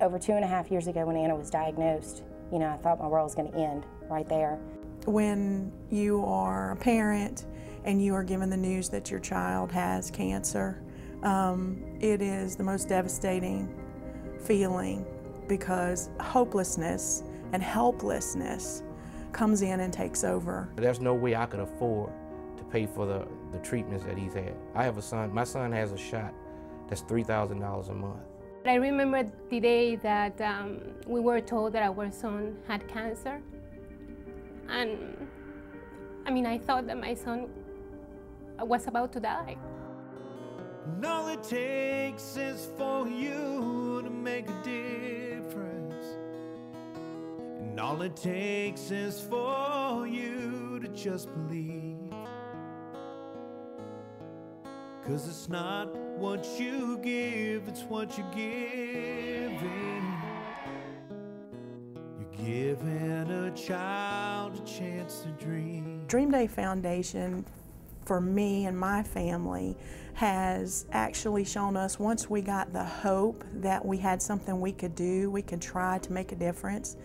Over 2.5 years ago when Anna was diagnosed, you know, I thought my world was going to end right there. When you are a parent and you are given the news that your child has cancer, it is the most devastating feeling because hopelessness and helplessness comes in and takes over. There's no way I could afford to pay for the treatments that he's had. I have a son, my son has a shot that's $3,000 a month. I remember the day that we were told that our son had cancer. And I mean, I thought that my son was about to die. And all it takes is for you to make a difference. And all it takes is for you to just believe. 'Cause it's not what you give, it's what you're giving. You're giving a child a chance to dream. Dream Day Foundation, for me and my family, has actually shown us, once we got the hope that we had something we could do, we could try to make a difference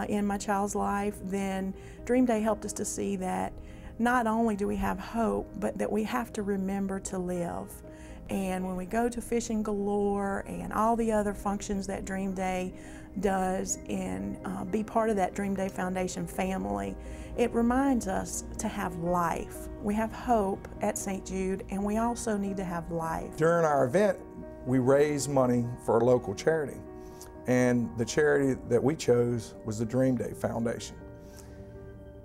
in my child's life, then Dream Day helped us to see that not only do we have hope, but that we have to remember to live. And when we go to Fishin Galore and all the other functions that Dream Day does and be part of that Dream Day Foundation family, it reminds us to have life. We have hope at St. Jude, and we also need to have life. During our event, we raised money for a local charity, and the charity that we chose was the Dream Day Foundation.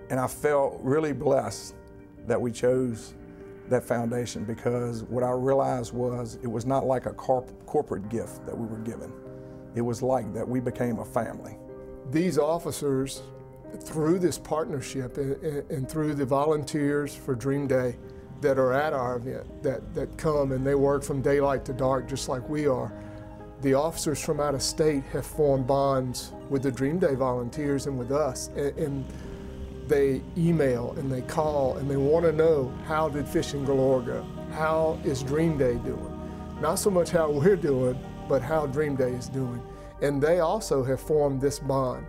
And I felt really blessed that we chose that foundation, because what I realized was it was not like a corporate gift that we were given. It was like that we became a family. These officers, through this partnership and through the volunteers for Dream Day that are at our event, that come and they work from daylight to dark just like we are, the officers from out of state have formed bonds with the Dream Day volunteers and with us. And they email and they call and they want to know, how did Fishin Galore go? How is Dream Day doing? Not so much how we're doing, but how Dream Day is doing. And they also have formed this bond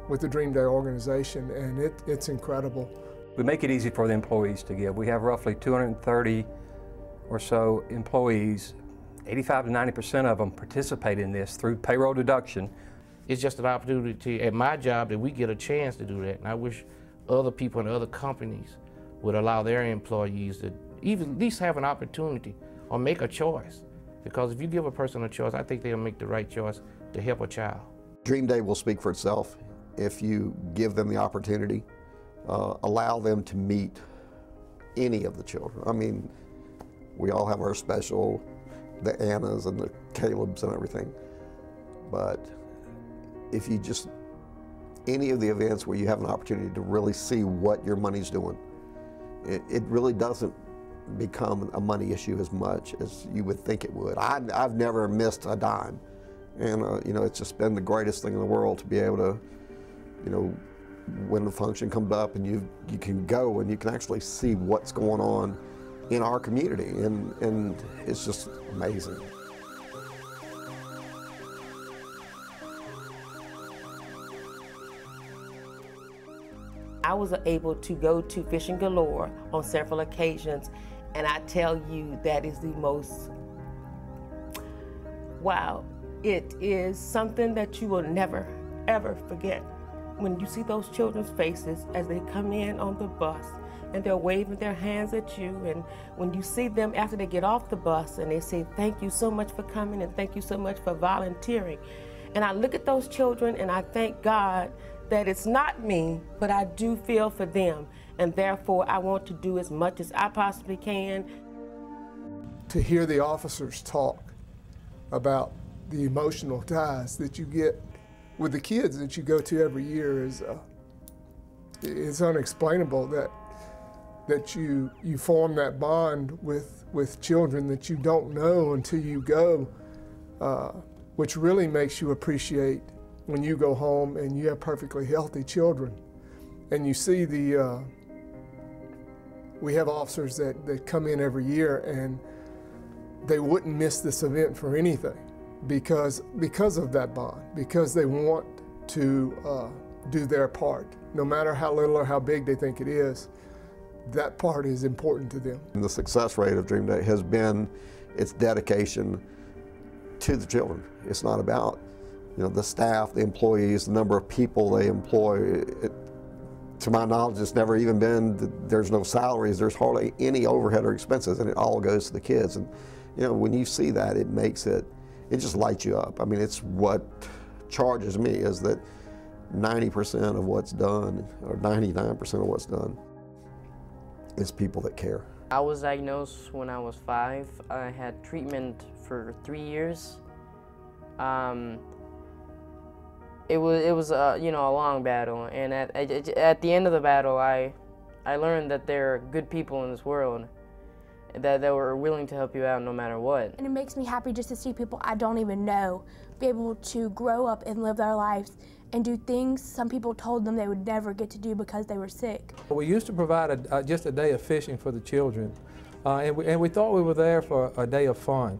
with the Dream Day organization, and it's incredible. We make it easy for the employees to give. We have roughly 230 or so employees. 85 to 90% of them participate in this through payroll deduction. It's just an opportunity at my job that we get a chance to do that. And I wish other people in other companies would allow their employees to even at least have an opportunity or make a choice. Because if you give a person a choice, I think they'll make the right choice to help a child. Dream Day will speak for itself if you give them the opportunity, allow them to meet any of the children. I mean, we all have our special, the Annas and the Calebs and everything, but if you just, any of the events where you have an opportunity to really see what your money's doing, it really doesn't become a money issue as much as you would think it would. I've never missed a dime, and you know, it's just been the greatest thing in the world to be able to, you know, when the function comes up and you can go and you can actually see what's going on in our community, and it's just amazing. I was able to go to Fishin Galore on several occasions, and I tell you, that is the most, wow, it is something that you will never, ever forget. When you see those children's faces as they come in on the bus and they're waving their hands at you, and when you see them after they get off the bus and they say, thank you so much for coming and thank you so much for volunteering. And I look at those children and I thank God that it's not me, but I do feel for them, and therefore I want to do as much as I possibly can. To hear the officers talk about the emotional ties that you get with the kids that you go to every year is it's unexplainable that you form that bond with children that you don't know until you go, which really makes you appreciate when you go home and you have perfectly healthy children. And you see we have officers that come in every year and they wouldn't miss this event for anything. because of that bond, because they want to do their part. No matter how little or how big they think it is, that part is important to them. And the success rate of Dream Day has been its dedication to the children. It's not about, you know, the staff, the employees, the number of people they employ. To my knowledge, it's never even been, there's no salaries, there's hardly any overhead or expenses, and it all goes to the kids. And you know, when you see that, it makes it just lights you up. I mean, it's what charges me is that 90% of what's done, or 99% of what's done, is people that care. I was diagnosed when I was 5. I had treatment for 3 years. It was you know, a long battle, and at the end of the battle, I learned that there are good people in this world that were willing to help you out no matter what. And it makes me happy just to see people I don't even know be able to grow up and live their lives and do things some people told them they would never get to do because they were sick. We used to provide just a day of fishing for the children, and we thought we were there for a day of fun.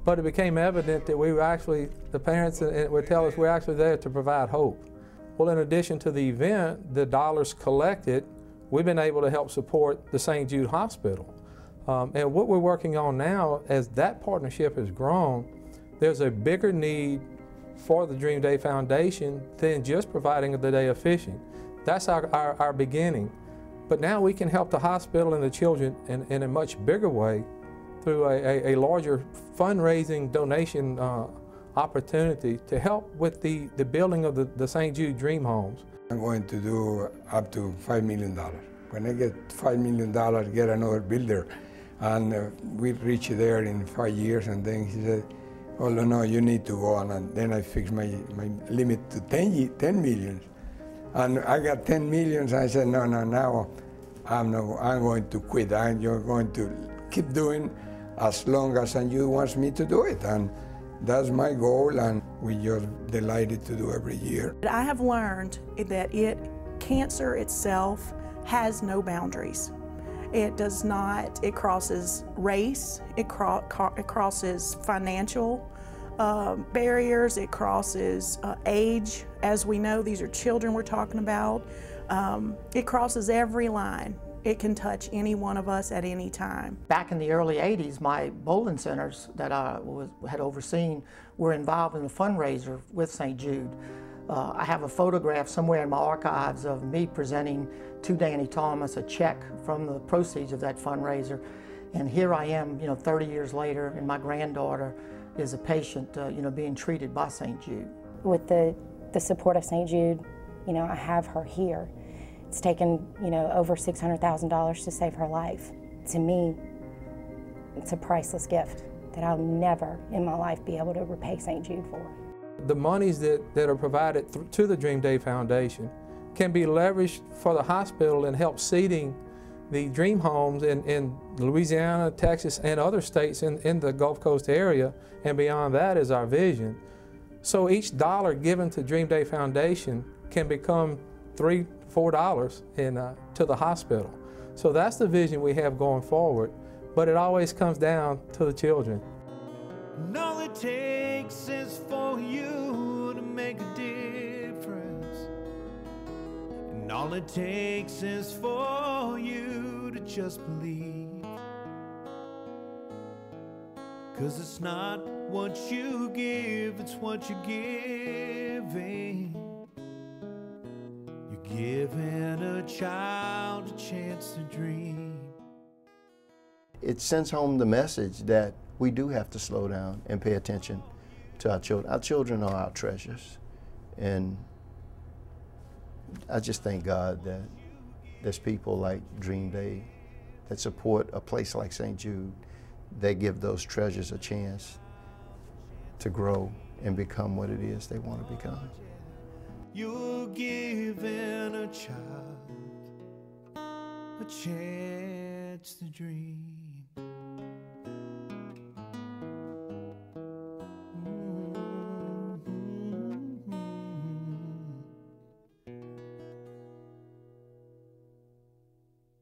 But it became evident that we were actually, the parents would tell us we're actually there to provide hope. Well, in addition to the event, the dollars collected, we've been able to help support the St. Jude Hospital. And what we're working on now, as that partnership has grown, there's a bigger need for the Dream Day Foundation than just providing the day of fishing. That's our beginning. But now we can help the hospital and the children in a much bigger way through a larger fundraising donation opportunity to help with the building of the St. Jude Dream Homes. I'm going to do up to $5 million. When I get $5 million, get another builder. And we reached there in 5 years, and then he said, oh no, you need to go on. And then I fixed my limit to 10 million. And I got 10 million, so I said, no, now I'm going to quit. I'm going to keep doing as long as you want me to do it. And that's my goal, and we just delighted to do every year. I have learned that cancer itself has no boundaries. It does not, it crosses race, it crosses financial barriers, it crosses age. As we know, these are children we're talking about. It crosses every line. It can touch any one of us at any time. Back in the early 80s, my bowling centers that I had overseen were involved in a fundraiser with St. Jude. I have a photograph somewhere in my archives of me presenting to Danny Thomas a check from the proceeds of that fundraiser. And here I am, 30 years later, and my granddaughter is a patient, being treated by St. Jude. With the support of St. Jude, I have her here. It's taken, over $600,000 to save her life. To me, it's a priceless gift that I'll never in my life be able to repay St. Jude for. The monies that are provided to the Dream Day Foundation can be leveraged for the hospital and help seeding the dream homes in Louisiana, Texas, and other states in the Gulf Coast area, and beyond that is our vision. So each dollar given to Dream Day Foundation can become $3, $4 to the hospital. So that's the vision we have going forward, but it always comes down to the children. And all it takes is for you to make a difference. And all it takes is for you to just believe. 'Cause it's not what you give, it's what you're giving. You're giving a child a chance to dream. It sends home the message that we do have to slow down and pay attention to our children. Our children are our treasures. And I just thank God that there's people like Dream Day that support a place like St. Jude. They give those treasures a chance to grow and become what it is they want to become. You're giving a child a chance to dream.